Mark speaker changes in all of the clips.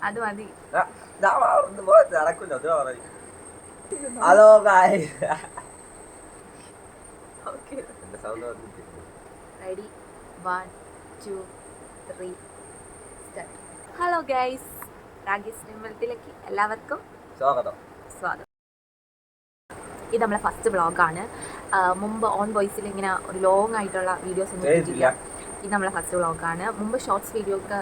Speaker 1: അത് മതി.
Speaker 2: Hello
Speaker 1: ready 1 2 3 start. Hello guys, Ragesh ടെമ്പിളത്തിലേക്ക് എല്ലാവർക്കും
Speaker 2: സ്വാഗതം.
Speaker 1: ഇത് നമ്മളെ ഫസ്റ്റ് വ്ളോഗാണ്. മുമ്പ് ഓൺ വോയിസിൽ ഇങ്ങനെ ഒരു ലോങ് ആയിട്ടുള്ള വീഡിയോസ് ഒന്നും ചെയ്തിട്ടില്ല. ഇത് നമ്മളെ ഫസ്റ്റ് വ്ളോഗാണ്. മുമ്പ് ഷോർട്സ് വീഡിയോ ഒക്കെ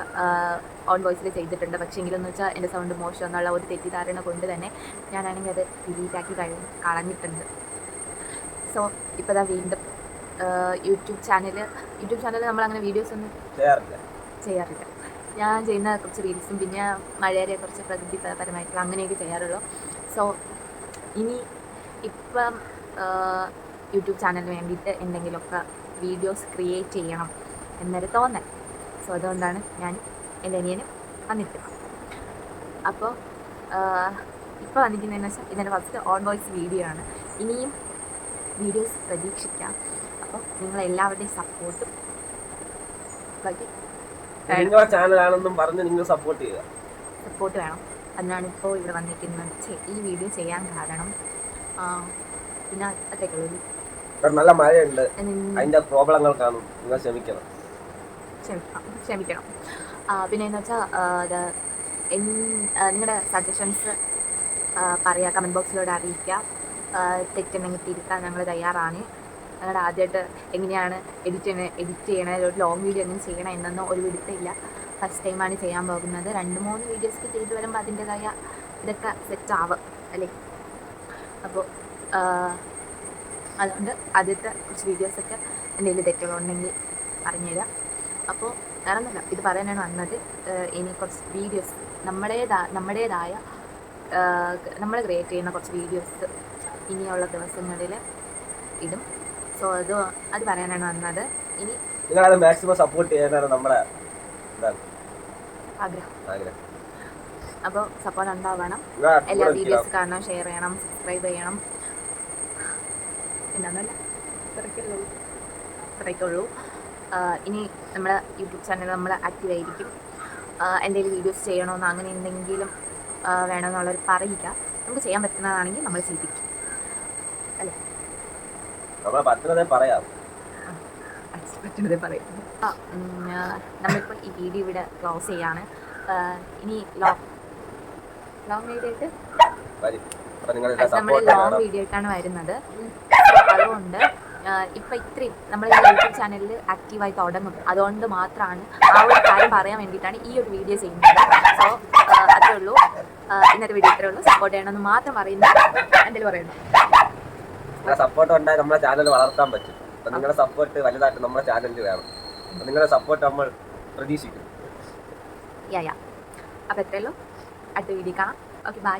Speaker 1: ഓൺ വോയിസിൽ ചെയ്തിട്ടുണ്ട്. പക്ഷേ എങ്കിലെന്ന് വെച്ചാൽ എൻ്റെ സൗണ്ട് മോശം എന്നുള്ള ഒരു തെറ്റിദ്ധാരണ കൊണ്ട് തന്നെ ഞാനാണെങ്കിൽ അത് ഡിലീറ്റാക്കി കളഞ്ഞിട്ടുണ്ട്. സോ ഇപ്പോൾ വീണ്ടും യൂട്യൂബ് ചാനൽ നമ്മളങ്ങനെ വീഡിയോസ് ഒന്നും ചെയ്യാറില്ല. ഞാൻ ചെയ്യുന്ന കുറച്ച് റീൽസും പിന്നെ മഴയെ കുറച്ച് പ്രകൃതിപരമായിട്ടുള്ള അങ്ങനെയൊക്കെ ചെയ്യാറുള്ളൂ. സോ ഇപ്പം യൂട്യൂബ് ചാനലിന് വേണ്ടിയിട്ട് എന്തെങ്കിലുമൊക്കെ വീഡിയോസ് ക്രിയേറ്റ് ചെയ്യണം എന്നൊരു തോന്നൽ. സോ അതുകൊണ്ടാണ് ഞാൻ എൻ്റെ അനിയനും വന്നിരിക്കുന്നത്. അപ്പോൾ ഇപ്പോൾ വന്നിരിക്കുന്നതെന്ന് വെച്ചാൽ ഇതെൻ്റെ ഫസ്റ്റ് ഓൺ വോയിസ് വീഡിയോ ആണ്. ഇനിയും വീഡിയോസ് പ്രതീക്ഷിക്കാം. അപ്പോൾ നിങ്ങളെല്ലാവരുടെയും സപ്പോർട്ടും
Speaker 2: ചാനലാണെന്നും പറഞ്ഞ് നിങ്ങൾ സപ്പോർട്ട്
Speaker 1: വേണം. അതിനാണ് ഇപ്പോൾ ഇവിടെ വന്നിരിക്കുന്നത്. ഈ വീഡിയോ ചെയ്യാൻ കാരണം പിന്നെ അത്രയ്ക്കുള്ളൂ.
Speaker 2: നല്ല മഴയുണ്ട്, അതിൻ്റെ പ്രോബ്ലങ്ങൾ കാണും. നിങ്ങൾ ക്ഷമിക്കണം.
Speaker 1: പിന്നെ എന്ന് വെച്ചാൽ നിങ്ങളുടെ സജഷൻസ് പറയുക, കമൻറ്റ് ബോക്സിലൂടെ അറിയിക്കുക. തെറ്റുണ്ടെങ്കിൽ തിരുത്താൻ ഞങ്ങൾ തയ്യാറാണ്. ഞങ്ങളുടെ ആദ്യമായിട്ട് എങ്ങനെയാണ് എഡിറ്റ് ചെയ്യണത്, ഒരു ലോങ് വീഡിയോ എങ്ങനെ ചെയ്യണം എന്നൊന്നും ഒരു പിടുത്തമില്ല. ഫസ്റ്റ് ടൈമാണ് ചെയ്യാൻ പോകുന്നത്. 2-3 വീഡിയോസ് ചെയ്ത് വരുമ്പോൾ അതിൻ്റെതായ ഇതൊക്കെ സെറ്റാവും അല്ലേ. അപ്പോൾ അതുകൊണ്ട് ആദ്യത്തെ കുറച്ച് വീഡിയോസൊക്കെ എന്തെങ്കിലും തെറ്റുകളുണ്ടെങ്കിൽ പറഞ്ഞുതരാം. അപ്പോൾ വേറെ ഒന്നുമില്ല, ഇത് പറയാനാണ് വന്നത്. ഇനി കുറച്ച് വീഡിയോസ് നമ്മുടേതായ നമ്മൾ ക്രിയേറ്റ് ചെയ്യുന്ന കുറച്ച് വീഡിയോസ് ഇനിയുള്ള ദിവസങ്ങളിൽ ഇടും. സോ അത് പറയാനാണ് വന്നത്. ഇനി
Speaker 2: നിങ്ങളത് മാക്സിമം സപ്പോർട്ട് ചെയ്യാനാണ് നമ്മുടെ
Speaker 1: ആഗ്രഹം. അപ്പോൾ സപ്പോർട്ട് ഉണ്ടാവണം. എല്ലാ വീഡിയോസ് കാണണം, ഷെയർ ചെയ്യണം, സബ്സ്ക്രൈബ് ചെയ്യണം. എന്താണെന്നല്ല ഇത്രയ്ക്കുള്ളൂ. ഇനി നമ്മുടെ യൂട്യൂബ് ചാനൽ നമ്മൾ ആക്റ്റീവ് ആയിരിക്കും. എന്തെങ്കിലും വീഡിയോസ് ചെയ്യണമെന്നോ അങ്ങനെ എന്തെങ്കിലും വേണമെന്നുള്ളവർ പറയുക. നമുക്ക് ചെയ്യാൻ പറ്റുന്നതാണെങ്കിൽ നമ്മൾ ചെയ്യിപ്പിക്കും അല്ലേ. നമ്മളിപ്പോൾ ഈ വീഡിയോ ഇവിടെ ക്ലോസ് ചെയ്യാണ്. ഇനി ലോങ് വീഡിയോ ആയിട്ട് നമ്മൾ ലോങ് വീഡിയോ ആയിട്ടാണ് വരുന്നത്. അതുകൊണ്ട് ഇപ്പം ഇത്രയും നമ്മൾ ഈ യൂട്യൂബ് ചാനലിൽ ആക്റ്റീവായി തുടങ്ങും. അതുകൊണ്ട് മാത്രമാണ് ആ ഒരു കാര്യം പറയാൻ വേണ്ടിയിട്ടാണ് ഈ ഒരു വീഡിയോ ചെയ്യുന്നത്. സോ അത്രേ ഉള്ളൂ. ഇന്നത്തെ വീഡിയോ ഇത്രേ ഉള്ളൂ. സപ്പോർട്ട് ചെയ്യണമെന്ന് മാത്രം പറയുന്നത്. എന്തെങ്കിലും പറയുന്നു.
Speaker 2: സപ്പോർട്ട് ഉണ്ടായി നമ്മുടെ ചാനൽ വളർത്താൻ പറ്റും. അപ്പം നിങ്ങളുടെ സപ്പോർട്ട് വലുതായിട്ട് നമ്മുടെ ചാനലിൽ വേണം. അപ്പം നിങ്ങളുടെ സപ്പോർട്ട് നമ്മൾ പ്രതീക്ഷിക്കും.
Speaker 1: അപ്പോൾ എത്രയല്ലോ. അടുത്ത വീഡിയോ കാണാം. Okay, by.